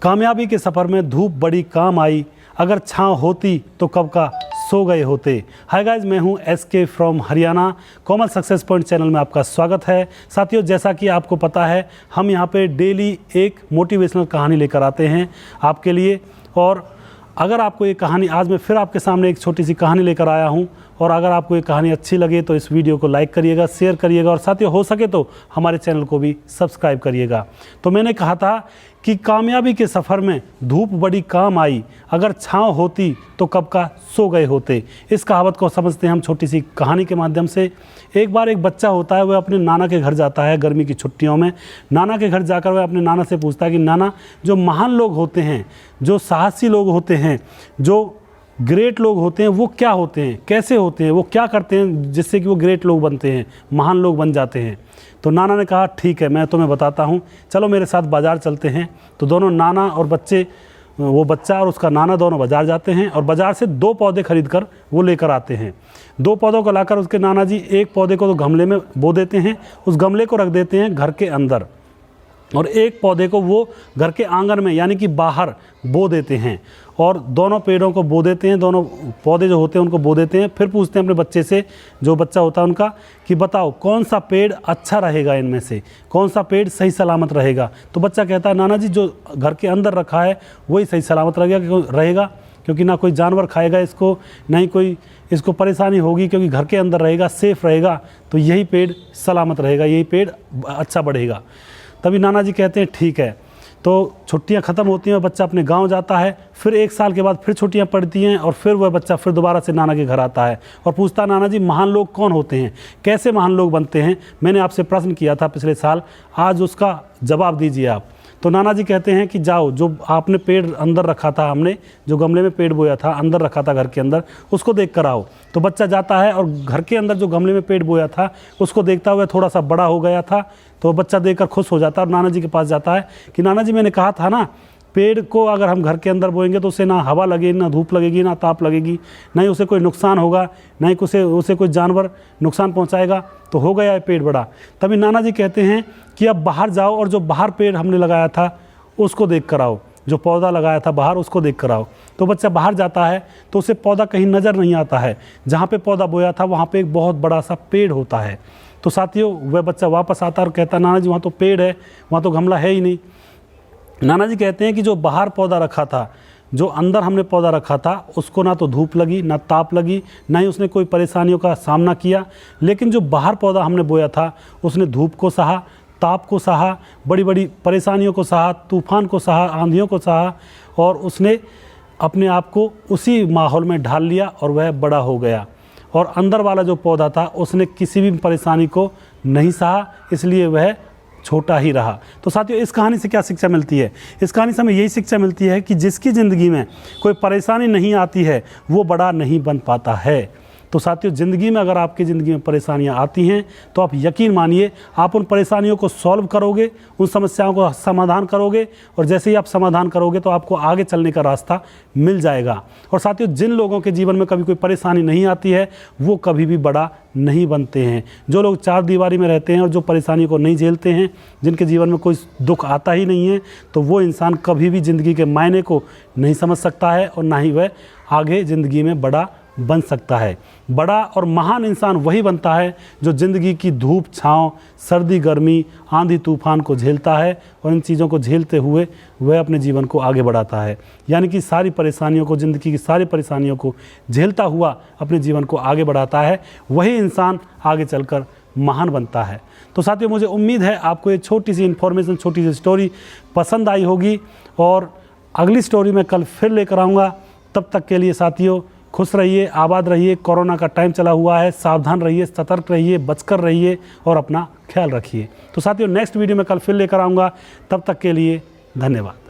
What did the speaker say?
कामयाबी के सफ़र में धूप बड़ी काम आई, अगर छाँव होती तो कब का सो गए होते। हाय गाइज, मैं हूं SK from Haryana. Komal success point channel में आपका स्वागत है। साथियों, जैसा कि आपको पता है, हम यहां पे डेली एक मोटिवेशनल कहानी लेकर आते हैं आपके लिए। और अगर आपको ये कहानी, आज मैं फिर आपके सामने एक छोटी सी कहानी लेकर आया हूं, और अगर आपको ये कहानी अच्छी लगे तो इस वीडियो को लाइक करिएगा, शेयर करिएगा, और साथियों हो सके तो हमारे चैनल को भी सब्सक्राइब करिएगा। तो मैंने कहा था कि कामयाबी के सफ़र में धूप बड़ी काम आई, अगर छाँव होती तो कब का सो गए होते। इस कहावत को समझते हैं हम छोटी सी कहानी के माध्यम से। एक बार एक बच्चा होता है, वह अपने नाना के घर जाता है गर्मी की छुट्टियों में। नाना के घर जाकर वह अपने नाना से पूछता है कि नाना, जो महान लोग होते हैं, जो साहसी लोग होते हैं, जो ग्रेट लोग होते हैं, वो क्या होते हैं, कैसे होते हैं, वो क्या करते हैं जिससे कि वो ग्रेट लोग बनते हैं, महान लोग बन जाते हैं। तो नाना ने कहा, ठीक है, मैं तुम्हें बताता हूँ, चलो मेरे साथ बाज़ार चलते हैं। तो दोनों, नाना और बच्चे, वो बच्चा और उसका नाना, दोनों बाज़ार जाते हैं और बाज़ार से 2 पौधे खरीद कर वो लेकर आते हैं। 2 पौधों को लाकर उसके नाना जी एक पौधे को तो गमले में बो देते हैं, उस गमले को रख देते हैं घर के अंदर, और एक पौधे को वो घर के आंगन में यानी कि बाहर बो देते हैं। और दोनों पेड़ों को बो देते हैं, दोनों पौधे जो होते हैं उनको बो देते हैं। फिर पूछते हैं अपने बच्चे से, जो बच्चा होता है उनका, कि बताओ कौन सा पेड़ अच्छा रहेगा, इनमें से कौन सा पेड़ सही सलामत रहेगा। तो बच्चा कहता है, नाना जी, जो घर के अंदर रखा है वही सही सलामत रहेगा, क्योंकि ना कोई जानवर खाएगा इसको, ना ही कोई इसको परेशानी होगी, क्योंकि घर के अंदर रहेगा, सेफ रहेगा, तो यही पेड़ सलामत रहेगा, यही पेड़ अच्छा बढ़ेगा। तभी नाना जी कहते हैं, ठीक है। तो छुट्टियां ख़त्म होती हैं, बच्चा अपने गांव जाता है। फिर 1 साल के बाद फिर छुट्टियां पड़ती हैं, और फिर वह बच्चा फिर दोबारा से नाना के घर आता है और पूछता है, नाना जी, महान लोग कौन होते हैं, कैसे महान लोग बनते हैं? मैंने आपसे प्रश्न किया था पिछले साल, आज उसका जवाब दीजिए आप। तो नाना जी कहते हैं कि जाओ, जो आपने पेड़ अंदर रखा था, हमने जो गमले में पेड़ बोया था, अंदर रखा था घर के अंदर, उसको देख कर आओ। तो बच्चा जाता है और घर के अंदर जो गमले में पेड़ बोया था उसको देखता हुआ थोड़ा सा बड़ा हो गया था। तो बच्चा देखकर खुश हो जाता है और नाना जी के पास जाता है कि नाना जी, मैंने कहा था ना, पेड़ को अगर हम घर के अंदर बोएंगे तो उसे ना हवा लगेगी, ना धूप लगेगी, ना ताप लगेगी, ना ही उसे कोई नुकसान होगा, ना ही उसे कोई जानवर नुकसान पहुंचाएगा, तो हो गया है पेड़ बड़ा। तभी नाना जी कहते हैं कि अब बाहर जाओ और जो बाहर पेड़ हमने लगाया था उसको देख कर आओ, जो पौधा लगाया था बाहर उसको देख कर आओ। तो बच्चा बाहर जाता है तो उसे पौधा कहीं नज़र नहीं आता है। जहाँ पे पौधा बोया था वहाँ पे एक बहुत बड़ा सा पेड़ होता है। तो साथियों, वह बच्चा वापस आता है और कहता है, नाना जी, वहाँ तो पेड़ है, वहाँ तो गमला है ही नहीं। नाना जी कहते हैं कि जो बाहर पौधा रखा था, जो अंदर हमने पौधा रखा था, उसको ना तो धूप लगी, ना ताप लगी, ना ही उसने कोई परेशानियों का सामना किया। लेकिन जो बाहर पौधा हमने बोया था, उसने धूप को सहा, ताप को सहा, बड़ी बड़ी परेशानियों को सहा, तूफान को सहा, आंधियों को सहा, और उसने अपने आप को उसी माहौल में ढाल लिया और वह बड़ा हो गया। और अंदर वाला जो पौधा था, उसने किसी भी परेशानी को नहीं सहा, इसलिए वह छोटा ही रहा। तो साथियों, इस कहानी से क्या शिक्षा मिलती है? इस कहानी से हमें यही शिक्षा मिलती है कि जिसकी ज़िंदगी में कोई परेशानी नहीं आती है, वो बड़ा नहीं बन पाता है। तो साथियों, ज़िंदगी में अगर आपकी ज़िंदगी में परेशानियां आती हैं तो आप यकीन मानिए, आप उन परेशानियों को सॉल्व करोगे, उन समस्याओं को समाधान करोगे, और जैसे ही आप समाधान करोगे तो आपको आगे चलने का रास्ता मिल जाएगा। और साथियों, जिन लोगों के जीवन में कभी कोई परेशानी नहीं आती है, वो कभी भी बड़ा नहीं बनते हैं। जो लोग 4 दीवारी में रहते हैं और जो परेशानी को नहीं झेलते हैं, जिनके जीवन में कोई दुख आता ही नहीं है, तो वो इंसान कभी भी ज़िंदगी के मायने को नहीं समझ सकता है, और ना ही वह आगे ज़िंदगी में बड़ा बन सकता है। बड़ा और महान इंसान वही बनता है जो ज़िंदगी की धूप छाँव, सर्दी गर्मी, आंधी तूफान को झेलता है, और इन चीज़ों को झेलते हुए वह अपने जीवन को आगे बढ़ाता है। यानी कि सारी परेशानियों को, ज़िंदगी की सारी परेशानियों को झेलता हुआ अपने जीवन को आगे बढ़ाता है, वही इंसान आगे चलकर महान बनता है। तो साथियों, मुझे उम्मीद है आपको ये छोटी सी इन्फॉर्मेशन, छोटी सी स्टोरी पसंद आई होगी, और अगली स्टोरी मैं कल फिर लेकर आऊँगा। तब तक के लिए साथियों, खुश रहिए, आबाद रहिए। कोरोना का टाइम चला हुआ है, सावधान रहिए, सतर्क रहिए, बचकर रहिए और अपना ख्याल रखिए। तो साथियों, नेक्स्ट वीडियो में कल फिर लेकर आऊँगा। तब तक के लिए धन्यवाद।